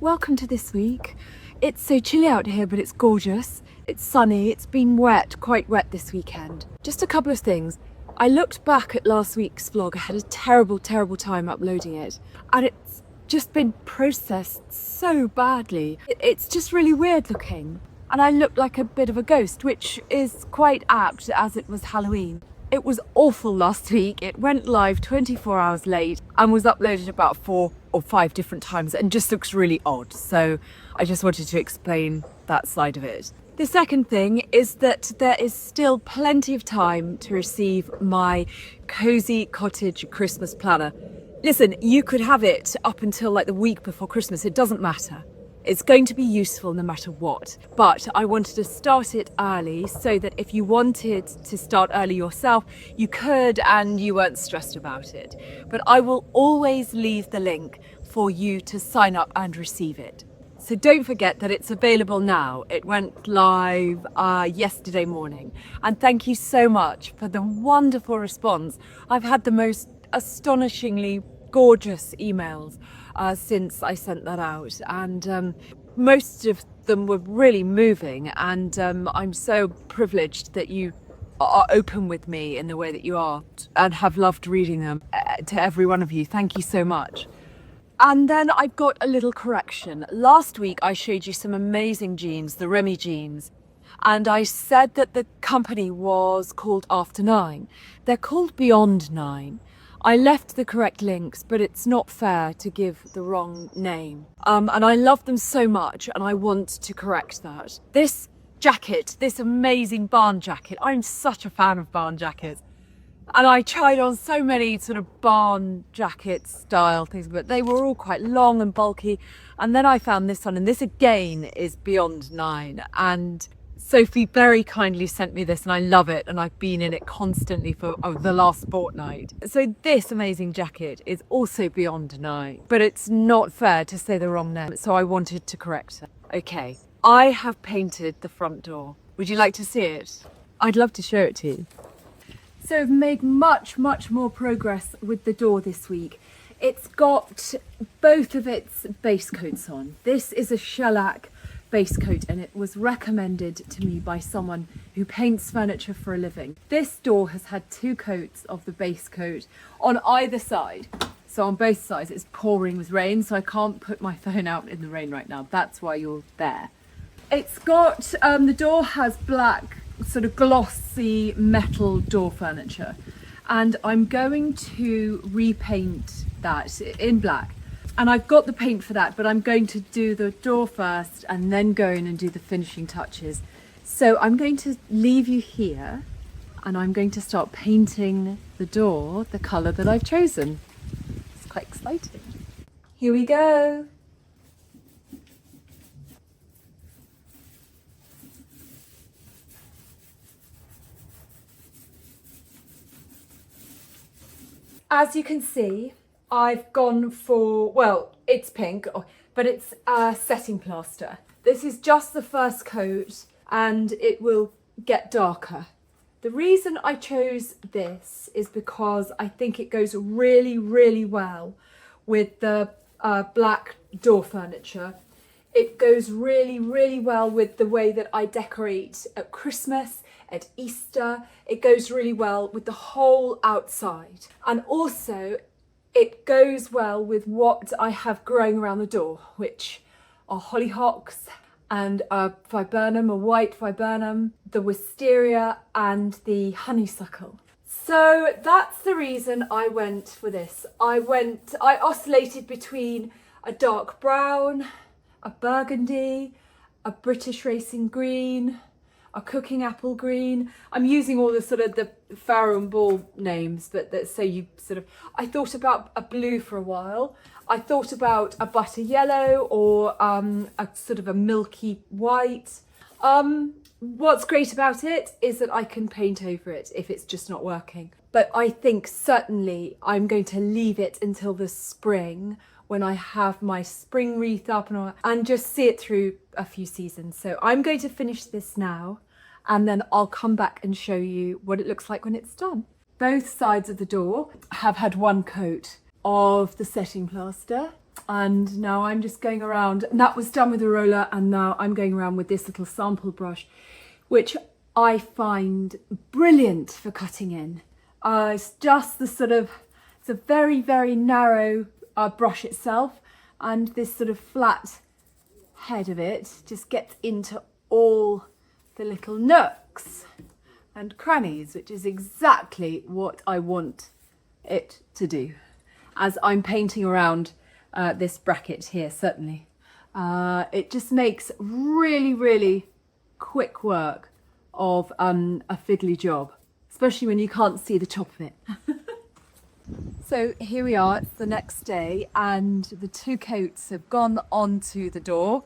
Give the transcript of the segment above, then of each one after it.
welcome to this week. It's so chilly out here, but it's gorgeous. It's sunny, it's been wet, quite wet this weekend. Just a couple of things. I looked back at last week's vlog. I had a terrible time uploading it, and it's just been processed so badly. It's just really weird looking, and I look like a bit of a ghost, which is quite apt as it was Halloween. It was awful last week. It went live 24 hours late and was uploaded about 4 or 5 different times and just looks really odd. So I just wanted to explain that side of it. The second thing is that there is still plenty of time to receive my Cozy Cottage Christmas planner. Listen, you could have it up until like the week before Christmas. It doesn't matter. It's going to be useful no matter what, but I wanted to start it early so that if you wanted to start early yourself, you could and you weren't stressed about it. But I will always leave the link for you to sign up and receive it. So don't forget that it's available now. It went live yesterday morning. And thank you so much for the wonderful response. I've had the most astonishingly gorgeous emails since I sent that out, and most of them were really moving, and I'm so privileged that you are open with me in the way that you are and have loved reading them. To every one of you, thank you so much. And then I've got a little correction. Last week I showed you some amazing jeans, the Remy jeans, and I said that the company was called After 9. They're called Beyond 9. I left the correct links, but it's not fair to give the wrong name. And I love them so much, and I want to correct that. This jacket, this amazing barn jacket, I'm such a fan of barn jackets. And I tried on so many sort of barn jacket style things, but they were all quite long and bulky. And then I found this one, and this again is Beyond 9. And Sophie very kindly sent me this, and I love it, and I've been in it constantly for the last fortnight. So this amazing jacket is also Beyond 9, but it's not fair to say the wrong name, so I wanted to correct it. Okay, I have painted the front door. Would you like to see it? I'd love to show it to you. So I've made much more progress with the door this week. It's got both of its base coats on. This is a shellac base coat, and it was recommended to me by someone who paints furniture for a living. This door has had 2 coats of the base coat on either side. So on both sides it's pouring with rain, so I can't put my phone out in the rain right now. That's why you're there. It's got, the door has black, sort of glossy metal door furniture, and I'm going to repaint that in black. And I've got the paint for that, but I'm going to do the door first and then go in and do the finishing touches. So I'm going to leave you here, and I'm going to start painting the door the colour that I've chosen. It's quite exciting. Here we go. As you can see, I've gone for, well, it's pink, but it's setting plaster. This is just the first coat, and it will get darker. The reason I chose this is because I think it goes really well with the black door furniture. It goes really well with the way that I decorate at Christmas, at Easter. It goes really well with the whole outside. And also, it goes well with what I have growing around the door, which are hollyhocks and a viburnum, a white viburnum, the wisteria and the honeysuckle. So that's the reason I went for this. I oscillated between a dark brown, a burgundy, a British racing green, a cooking apple green. I'm using all the sort of the Farrow and Ball names, but that so you sort of, I thought about a blue for a while. I thought about a butter yellow or a sort of a milky white. What's great about it is that I can paint over it if it's just not working. But I think certainly I'm going to leave it until the spring, when I have my spring wreath up and just see it through a few seasons. So I'm going to finish this now, and then I'll come back and show you what it looks like when it's done. Both sides of the door have had 1 coat of the setting plaster. And now I'm just going around, and that was done with a roller, and now I'm going around with this little sample brush, which I find brilliant for cutting in. It's just the sort of, it's a very, very narrow brush itself, and this sort of flat head of it just gets into all the little nooks and crannies, which is exactly what I want it to do as I'm painting around this bracket here. Certainly it just makes really, really quick work of a fiddly job, especially when you can't see the top of it. So here we are, it's the next day, and the two coats have gone onto the door.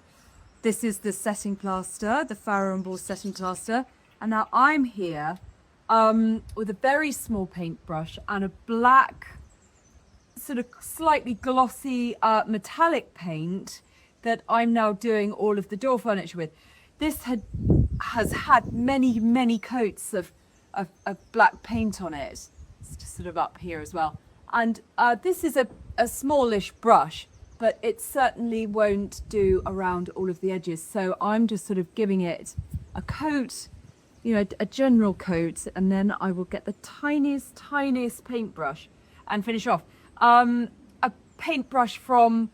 This is the setting plaster, the Farrow and Ball setting plaster, and now I'm here with a very small paintbrush and a black, sort of slightly glossy metallic paint that I'm now doing all of the door furniture with. This has had many, many coats of black paint on it. It's just sort of up here as well. And this is a smallish brush, but it certainly won't do around all of the edges. So I'm just sort of giving it a coat, you know, a general coat, and then I will get the tiniest, tiniest paintbrush and finish off. A paintbrush from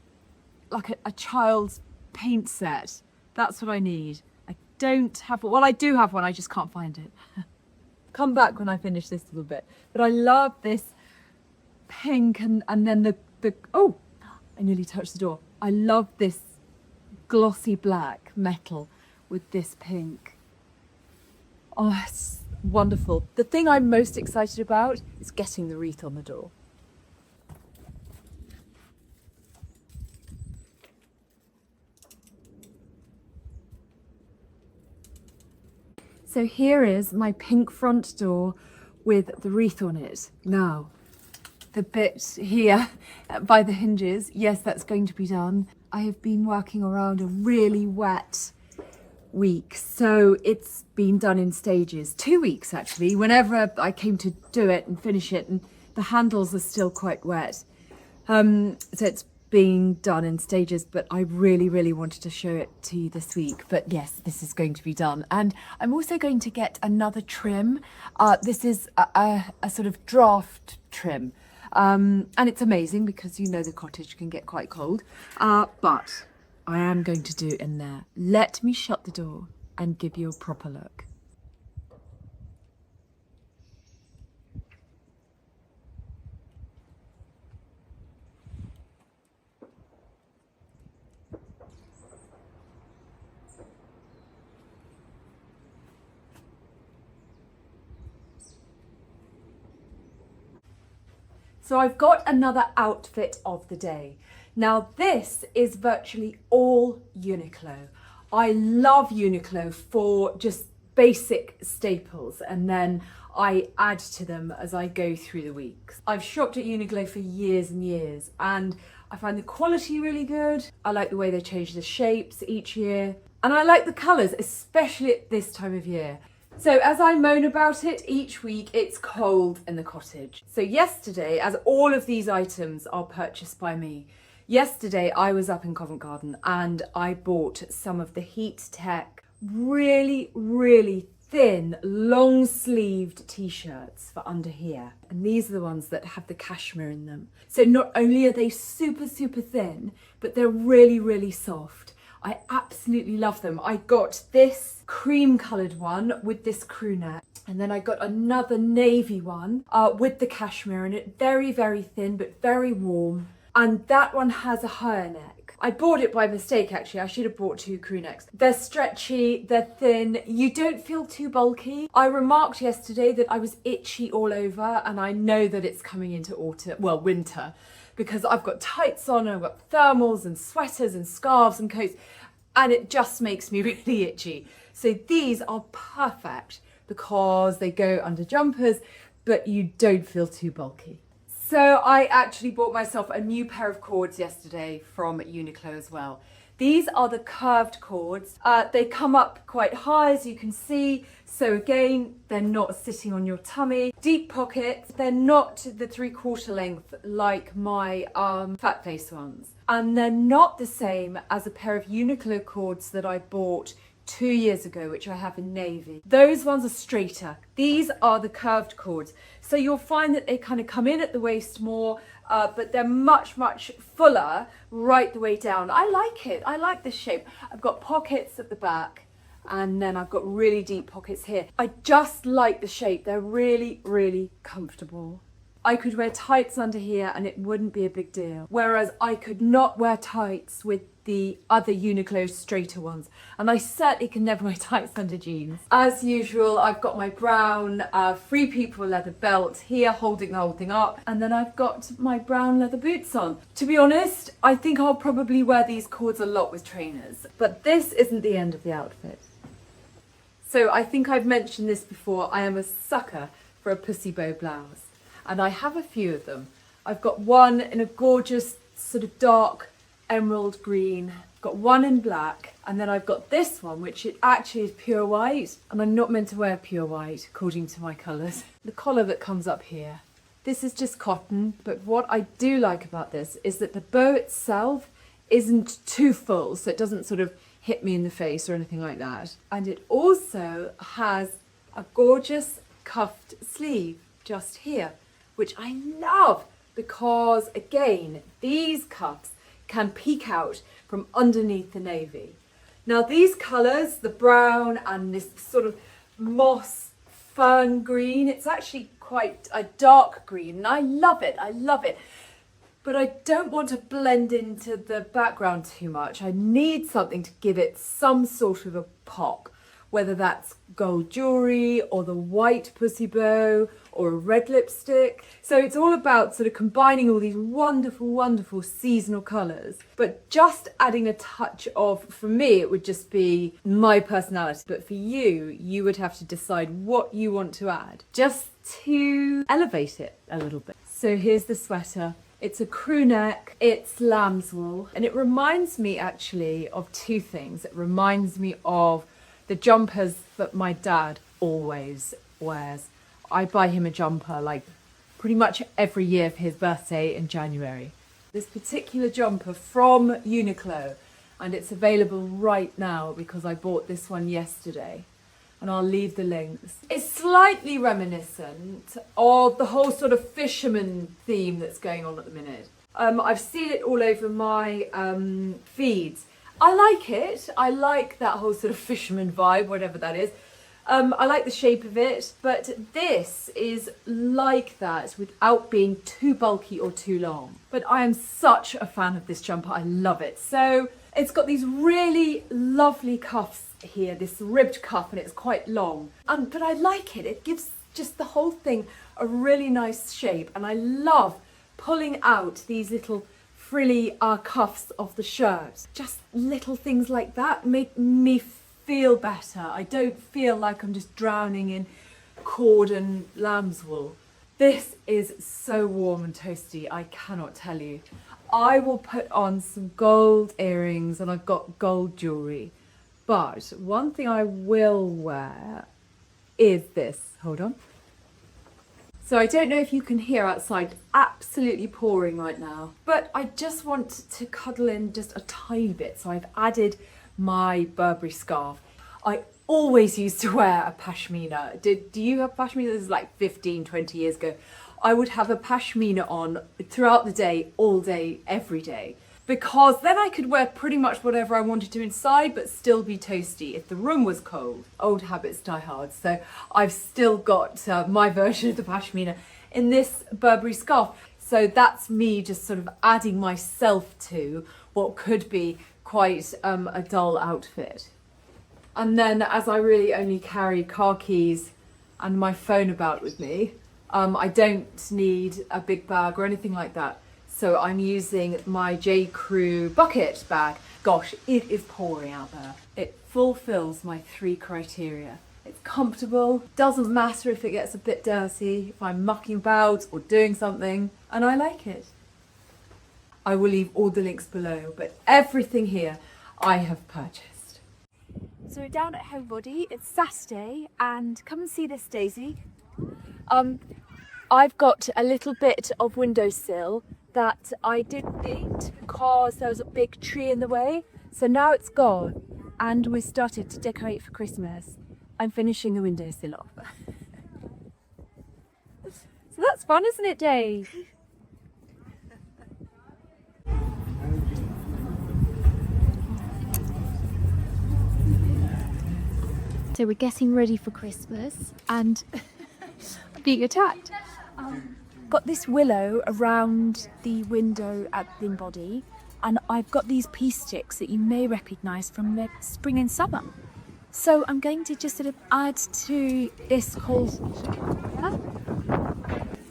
like a child's paint set. That's what I need. I don't have, well, I do have one, I just can't find it. Come back when I finish this little bit. But I love this pink and then the oh, I nearly touched the door. I love this glossy black metal with this pink. Oh, it's wonderful. The thing I'm most excited about is getting the wreath on the door. So here is my pink front door with the wreath on it. Now, the bit here by the hinges, yes, that's going to be done. I have been working around a really wet week, so it's been done in stages. 2 weeks actually, whenever I came to do it and finish it, and the handles are still quite wet. So it's being done in stages, but I really, really wanted to show it to you this week. But yes, this is going to be done. And I'm also going to get another trim. This is a sort of draft trim. And it's amazing because you know the cottage can get quite cold. But I am going to do it in there. Let me shut the door and give you a proper look. So I've got another outfit of the day. Now this is virtually all Uniqlo. I love Uniqlo for just basic staples, and then I add to them as I go through the weeks. I've shopped at Uniqlo for years and years, and I find the quality really good. I like the way they change the shapes each year, and I like the colours, especially at this time of year. So as I moan about it each week, it's cold in the cottage. So yesterday, as all of these items are purchased by me, yesterday I was up in Covent Garden and I bought some of the Heat Tech really, really thin, long-sleeved t-shirts for under here. And these are the ones that have the cashmere in them. So not only are they super, super thin, but they're really, really soft. I absolutely love them. I got this cream coloured one with this crew neck, and then I got another navy one with the cashmere in it, very, very thin but very warm, and that one has a higher neck. I bought it by mistake actually. I should have bought two crew necks. They're stretchy, they're thin, you don't feel too bulky. I remarked yesterday that I was itchy all over, and I know that it's coming into autumn, well, winter, because I've got tights on and I've got thermals and sweaters and scarves and coats, and it just makes me really itchy. So these are perfect because they go under jumpers, but you don't feel too bulky. So I actually bought myself a new pair of cords yesterday from Uniqlo as well. These are the curved cords. They come up quite high, as you can see. So again, they're not sitting on your tummy. Deep pockets, they're not the 3/4 length like my fat face ones. and they're not the same as a pair of Uniqlo cords that I bought 2 years ago, which I have in navy. Those ones are straighter. These are the curved cords. So you'll find that they kind of come in at the waist more, but they're much, much fuller right the way down. I like it. I like this shape. I've got pockets at the back, and then I've got really deep pockets here. I just like the shape. They're really, really comfortable. I could wear tights under here and it wouldn't be a big deal. Whereas I could not wear tights with the other Uniqlo straighter ones. And I certainly can never wear tights under jeans. As usual, I've got my brown Free People leather belt here holding the whole thing up. And then I've got my brown leather boots on. To be honest, I think I'll probably wear these cords a lot with trainers. But this isn't the end of the outfit. So I think I've mentioned this before, I am a sucker for a pussy bow blouse. And I have a few of them. I've got one in a gorgeous sort of dark emerald green, I've got one in black, and then I've got this one, which it actually is pure white, and I'm not meant to wear pure white according to my colours. The collar that comes up here, this is just cotton, but what I do like about this is that the bow itself isn't too full, so it doesn't sort of hit me in the face or anything like that. And it also has a gorgeous cuffed sleeve just here, which I love because, again, these cuffs can peek out from underneath the navy. Now these colours, the brown and this sort of moss fern green, it's actually quite a dark green and I love it, But I don't want to blend into the background too much. I need something to give it some sort of a pop, whether that's gold jewellery or the white pussy bow or a red lipstick. So it's all about sort of combining all these wonderful, wonderful seasonal colours, but just adding a touch of, for me, it would just be my personality. But for you, you would have to decide what you want to add just to elevate it a little bit. So here's the sweater. It's a crew neck, it's lamb's wool, and it reminds me actually of two things. It reminds me of the jumpers that my dad always wears. I buy him a jumper like pretty much every year for his birthday in January. This particular jumper from Uniqlo, and it's available right now because I bought this one yesterday, and I'll leave the links. It's slightly reminiscent of the whole sort of fisherman theme that's going on at the minute. I've seen it all over my feeds. I like it. I like that whole sort of fisherman vibe, whatever that is. I like the shape of it, but this is like that without being too bulky or too long. But I am such a fan of this jumper. I love it. So it's got these really lovely cuffs here, this ribbed cuff, and it's quite long. But I like it. It gives just the whole thing a really nice shape, and I love pulling out these little frilly cuffs of the shirt. Just little things like that make me feel better. I don't feel like I'm just drowning in cord and lamb's wool. This is so warm and toasty, I cannot tell you. I will put on some gold earrings and I've got gold jewellery. But one thing I will wear is this. Hold on. So I don't know if you can hear outside, absolutely pouring right now, but I just want to cuddle in just a tiny bit. So I've added my Burberry scarf. I always used to wear a pashmina. Do you have pashmina? This is like 15, 20 years ago. I would have a pashmina on throughout the day, all day, every day. Because then I could wear pretty much whatever I wanted to inside, but still be toasty if the room was cold. Old habits die hard. So I've still got my version of the pashmina in this Burberry scarf. So that's me just sort of adding myself to what could be quite a dull outfit. And then as I really only carry car keys and my phone about with me, I don't need a big bag or anything like that. So I'm using my J. Crew bucket bag. Gosh, it is pouring out there. It fulfills my 3 criteria. It's comfortable, doesn't matter if it gets a bit dirty, if I'm mucking about or doing something, and I like it. I will leave all the links below, but everything here I have purchased. So we're down at Homebody, it's Saturday, and come and see this daisy. I've got a little bit of windowsill that I didn't need because there was a big tree in the way. So now it's gone and we started to decorate for Christmas. I'm finishing the windowsill off. So that's fun, isn't it, Dave? So we're getting ready for Christmas and being attacked. Got this willow around the window at the body, and I've got these pea sticks that you may recognise from the spring and summer. So I'm going to just sort of add to this whole...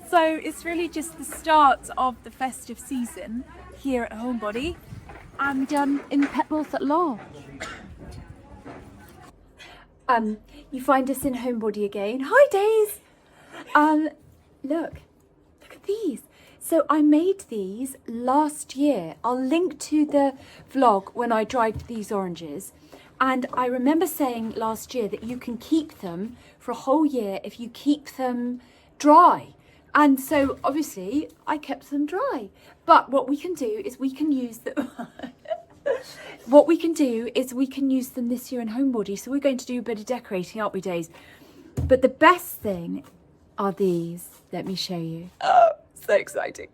So it's really just the start of the festive season here at Homebody and in Petworth at large. You find us in Homebody again. Hi, Days! Look at these. So I made these last year. I'll link to the vlog when I dried these oranges. And I remember saying last year that you can keep them for a whole year if you keep them dry. And so obviously I kept them dry. But what we can do is we can use them. What we can do is we can use them this year in Homebody. So we're going to do a bit of decorating, aren't we, Days? But the best thing are these. Let me show you. Oh, so exciting.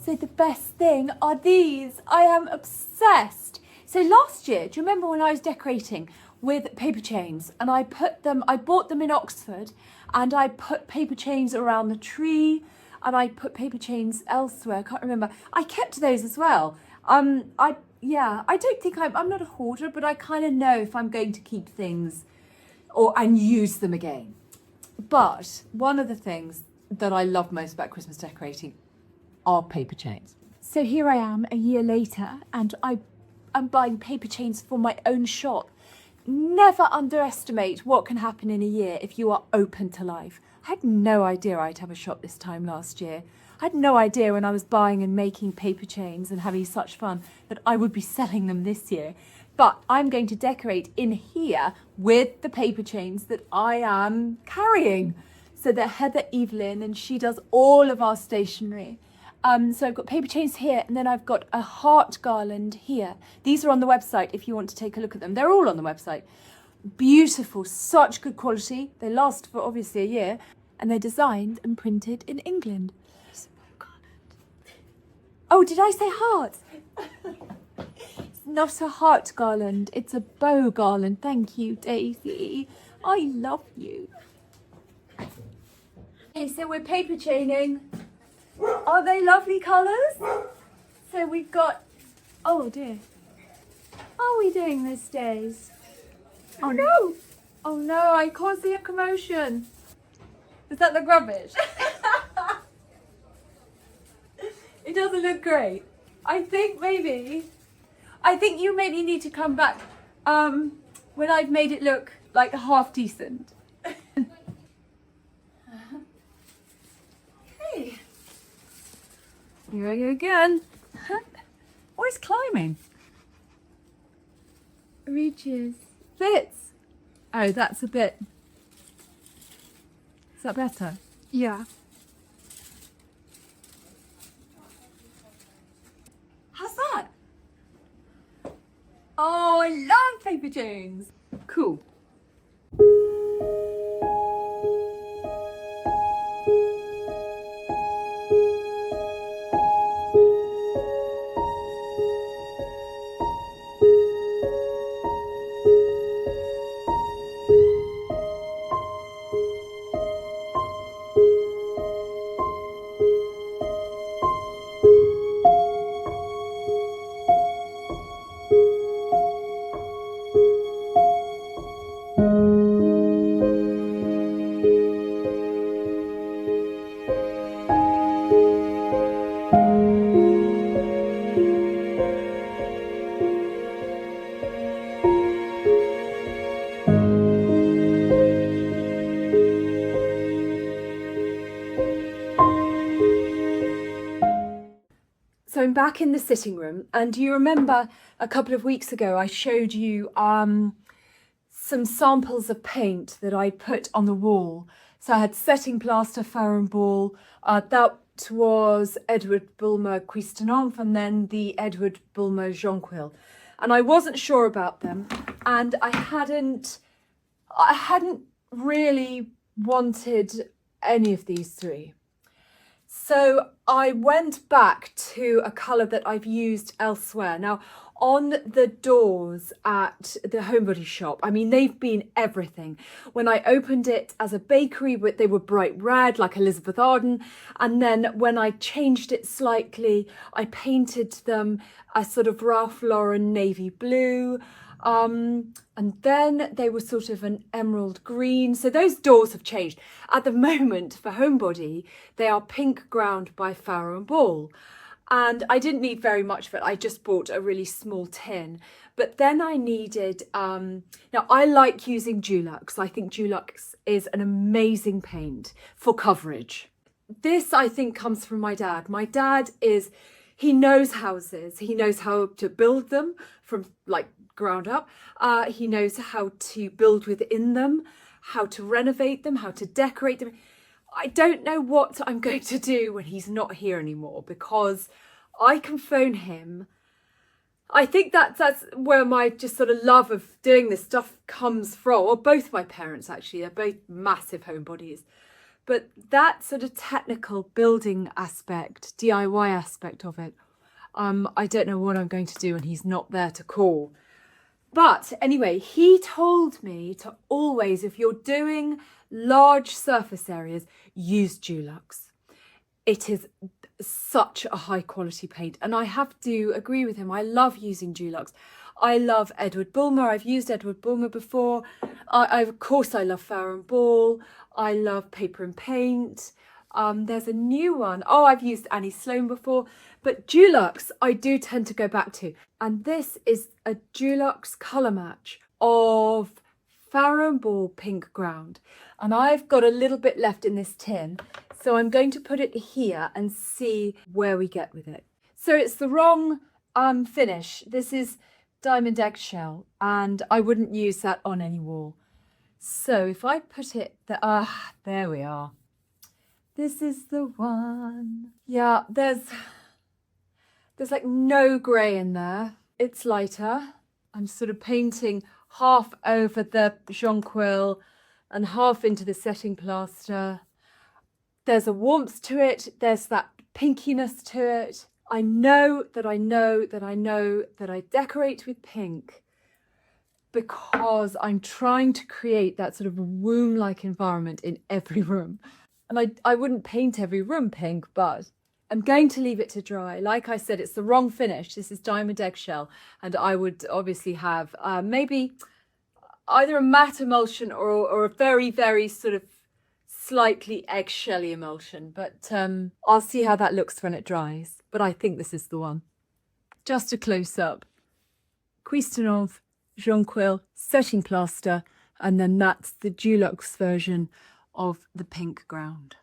So the best thing are these. I am obsessed. So last year, do you remember when I was decorating with paper chains and I bought them in Oxford and I put paper chains around the tree and I put paper chains elsewhere. I can't remember. I kept those as well. I don't think I'm not a hoarder, but I kind of know if I'm going to keep things and use them again. But one of the things that I love most about Christmas decorating are paper chains. So here I am a year later and I'm buying paper chains for my own shop. Never underestimate what can happen in a year if you are open to life. I had no idea I'd have a shop this time last year. I had no idea when I was buying and making paper chains and having such fun that I would be selling them this year. But I'm going to decorate in here with the paper chains that I am carrying. So they're Heather Evelyn and she does all of our stationery. So I've got paper chains here and then I've got a heart garland here. These are on the website if you want to take a look at them. They're all on the website. Beautiful, such good quality. They last for obviously a year and they're designed and printed in England. Oh, did I say hearts? It's not a heart garland, it's a bow garland. Thank you, Daisy. I love you. Okay, so we're paper chaining. Are they lovely colours? So we've got, oh dear. How are we doing this, Days? Oh no! Oh no, I caused the commotion. Is that the rubbish? It doesn't look great. I think you maybe need to come back when I've made it look like half decent. Okay. Here I go again. Oh, it's climbing. Reaches. Fits. Oh, that's a bit. Is that better? Yeah. How's that? Oh, I love paper chains. Cool. So I'm back in the sitting room, and do you remember a couple of weeks ago I showed you some samples of paint that I put on the wall. So I had setting plaster, Farrow and Ball. that was Edward Bulmer Cuistenance and then the Edward Bulmer Jonquil. And I wasn't sure about them, and I hadn't really wanted any of these three. So I went back to a colour that I've used elsewhere. Now, on the doors at the Homebody shop, I mean, they've been everything. When I opened it as a bakery, they were bright red, like Elizabeth Arden. And then when I changed it slightly, I painted them a sort of Ralph Lauren navy blue. And then they were sort of an emerald green. So those doors have changed. At the moment, for Homebody, they are pink ground by Farrow & Ball. And I didn't need very much of it. I just bought a really small tin. But then I needed, now I like using Dulux. I think Dulux is an amazing paint for coverage. This, I think, comes from my dad. My dad he knows houses. He knows how to build them from like ground up. He knows how to build within them, how to renovate them, how to decorate them. I don't know what I'm going to do when he's not here anymore, because I can phone him. I think that's where my just sort of love of doing this stuff comes from, or both my parents actually, they're both massive homebodies. But that sort of technical building aspect, DIY aspect of it, I don't know what I'm going to do when he's not there to call. But anyway, he told me to always, if you're doing large surface areas, use Dulux. It is such a high quality paint, and I have to agree with him. I love using Dulux. I love Edward Bulmer. I've used Edward Bulmer before. Of course, I love Farrow & Ball. I love Paper and Paint. There's a new one. Oh, I've used Annie Sloan before. But Dulux, I do tend to go back to. And this is a Dulux colour match of Farrow & Ball pink ground. And I've got a little bit left in this tin. So I'm going to put it here and see where we get with it. So it's the wrong finish. This is diamond eggshell, and I wouldn't use that on any wall. So if I put it there, there we are. This is the one. Yeah, there's like no grey in there. It's lighter. I'm sort of painting half over the jonquil and half into the setting plaster. There's a warmth to it. There's that pinkiness to it. I know that I decorate with pink because I'm trying to create that sort of womb-like environment in every room. And I wouldn't paint every room pink, but I'm going to leave it to dry. Like I said, it's the wrong finish. This is diamond eggshell, and I would obviously have maybe either a matte emulsion or a very, very sort of slightly eggshelly emulsion, but I'll see how that looks when it dries. But I think this is the one. Just a close-up. Cuistenance, jonquil, setting plaster, and then that's the Dulux version of the pink ground.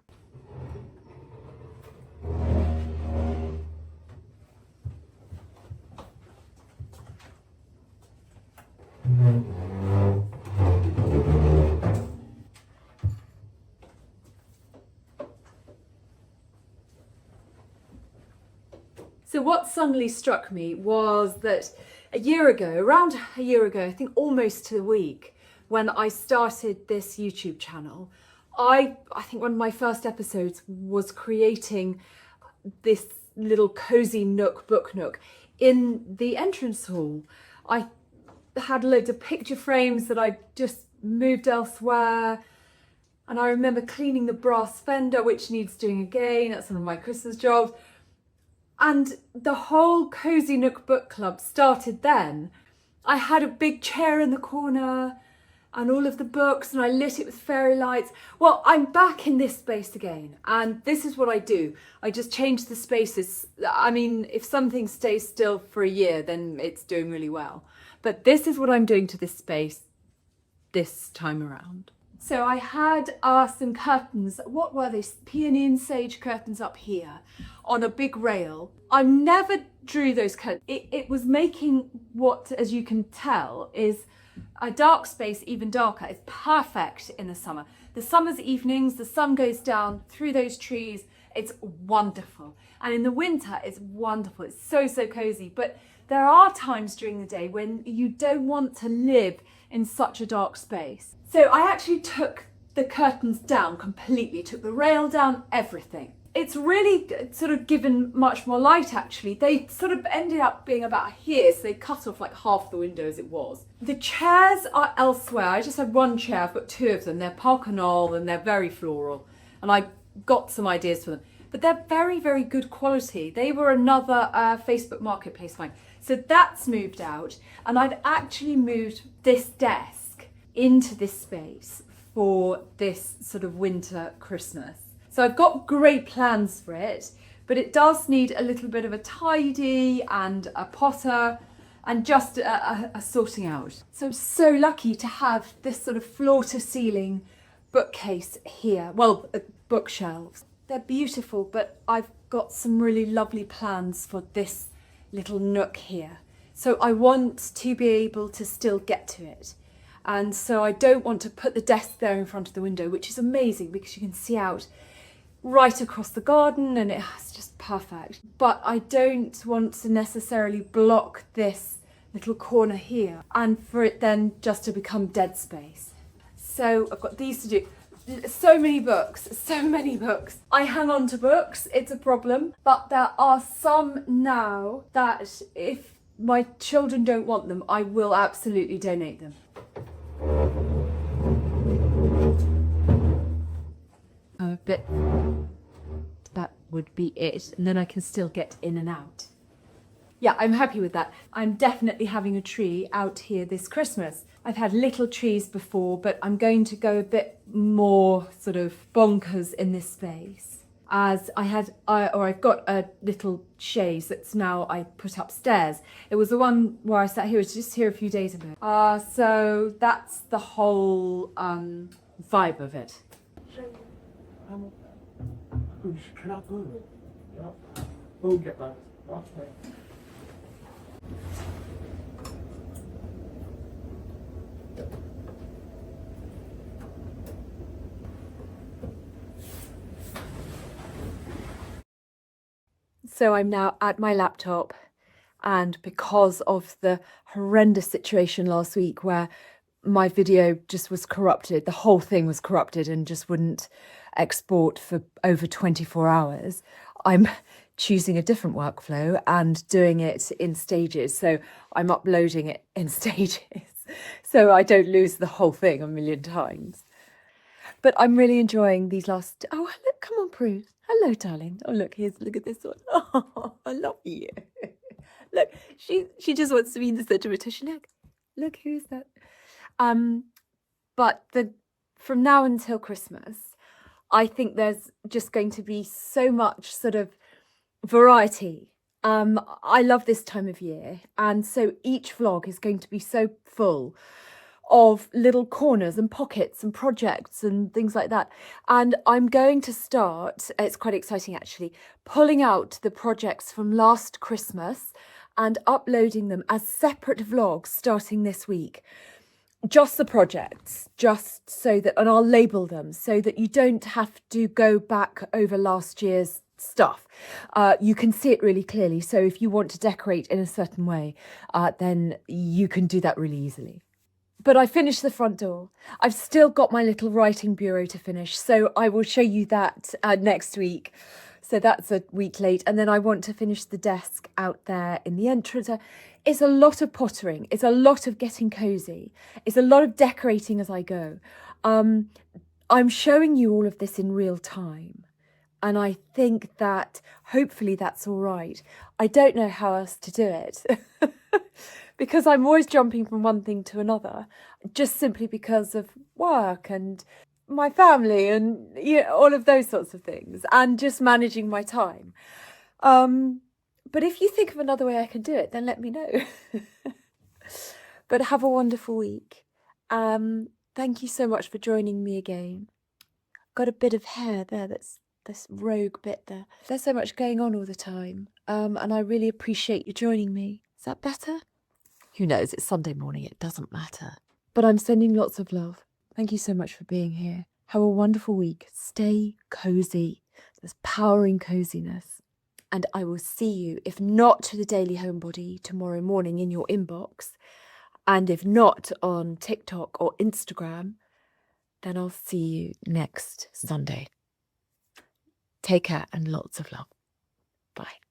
So what suddenly struck me was that around a year ago, I think almost to the week, when I started this YouTube channel, I think one of my first episodes was creating this little cozy book nook in the entrance hall. I had loads of picture frames that I just moved elsewhere. And I remember cleaning the brass fender, which needs doing again. That's one of my Christmas jobs. And the whole Cozy Nook Book Club started then. I had a big chair in the corner and all of the books, and I lit it with fairy lights. Well, I'm back in this space again, and this is what I do. I just change the spaces. I mean, if something stays still for a year, then it's doing really well. But this is what I'm doing to this space this time around. So I had some curtains. What were they? Peony and sage curtains up here on a big rail. I never drew those curtains. It was making what, as you can tell, is a dark space even darker. It's perfect in the summer. The summer's evenings, the sun goes down through those trees. It's wonderful. And in the winter, it's wonderful. It's so, so cozy. But there are times during the day when you don't want to live in such a dark space. So I actually took the curtains down completely, took the rail down, everything. It's really sort of given much more light actually. They sort of ended up being about here, so they cut off like half the window as it was. The chairs are elsewhere. I just had one chair, I've got two of them. They're Parkinol and they're very floral. And I got some ideas for them. But they're very, very good quality. They were another Facebook Marketplace find. So that's moved out. And I've actually moved this desk into this space for this sort of winter Christmas. So I've got great plans for it, but it does need a little bit of a tidy and a potter and just a sorting out. So I'm so lucky to have this sort of floor to ceiling bookcase here. Well, bookshelves. They're beautiful, but I've got some really lovely plans for this little nook here. So I want to be able to still get to it. And so I don't want to put the desk there in front of the window, which is amazing because you can see out right across the garden and it's just perfect. But I don't want to necessarily block this little corner here and for it then just to become dead space. So I've got these to do. So many books, so many books. I hang on to books, it's a problem, but there are some now that if my children don't want them, I will absolutely donate them. But that would be it, and then I can still get in and out. Yeah, I'm happy with that. I'm definitely having a tree out here this Christmas. I've had little trees before, but I'm going to go a bit more sort of bonkers in this space. As I've got a little chaise that's now I put upstairs. It was the one where I sat here, it was just here a few days ago. So that's the whole vibe of it. So I'm now at my laptop, and because of the horrendous situation last week where my video just was corrupted, the whole thing was corrupted and just wouldn't export for over 24 hours, I'm choosing a different workflow and doing it in stages. So I'm uploading it in stages so I don't lose the whole thing a million times. But I'm really enjoying these last... Oh, look, come on, Prue. Hello, darling. Oh, look, look at this one. Oh, I love you. Look, she just wants to be in the centre of attention. Look, who's that? But from now until Christmas, I think there's just going to be so much sort of variety. I love this time of year, and so each vlog is going to be so full of little corners and pockets and projects and things like that. And I'm going to start, it's quite exciting actually, pulling out the projects from last Christmas and uploading them as separate vlogs starting this week. Just the projects, just so that, and I'll label them so that you don't have to go back over last year's stuff. You can see it really clearly. So if you want to decorate in a certain way, then you can do that really easily. But I finished the front door. I've still got my little writing bureau to finish, so I will show you that next week. So that's a week late. And then I want to finish the desk out there in the entrance. It's a lot of pottering. It's a lot of getting cozy. It's a lot of decorating as I go. I'm showing you all of this in real time. And I think that hopefully that's all right. I don't know how else to do it. Because I'm always jumping from one thing to another, just simply because of work and my family and all of those sorts of things, and just managing my time. But if you think of another way I can do it, then let me know. But have a wonderful week. Thank you so much for joining me again. Got a bit of hair there, that's this rogue bit there. There's so much going on all the time, and I really appreciate you joining me. Is that better? Who knows, it's Sunday morning, it doesn't matter. But I'm sending lots of love. Thank you so much for being here. Have a wonderful week. Stay cozy. There's power in coziness. And I will see you, if not to the Daily Homebody tomorrow morning in your inbox, and if not on TikTok or Instagram, then I'll see you next Sunday. Take care and lots of love. Bye.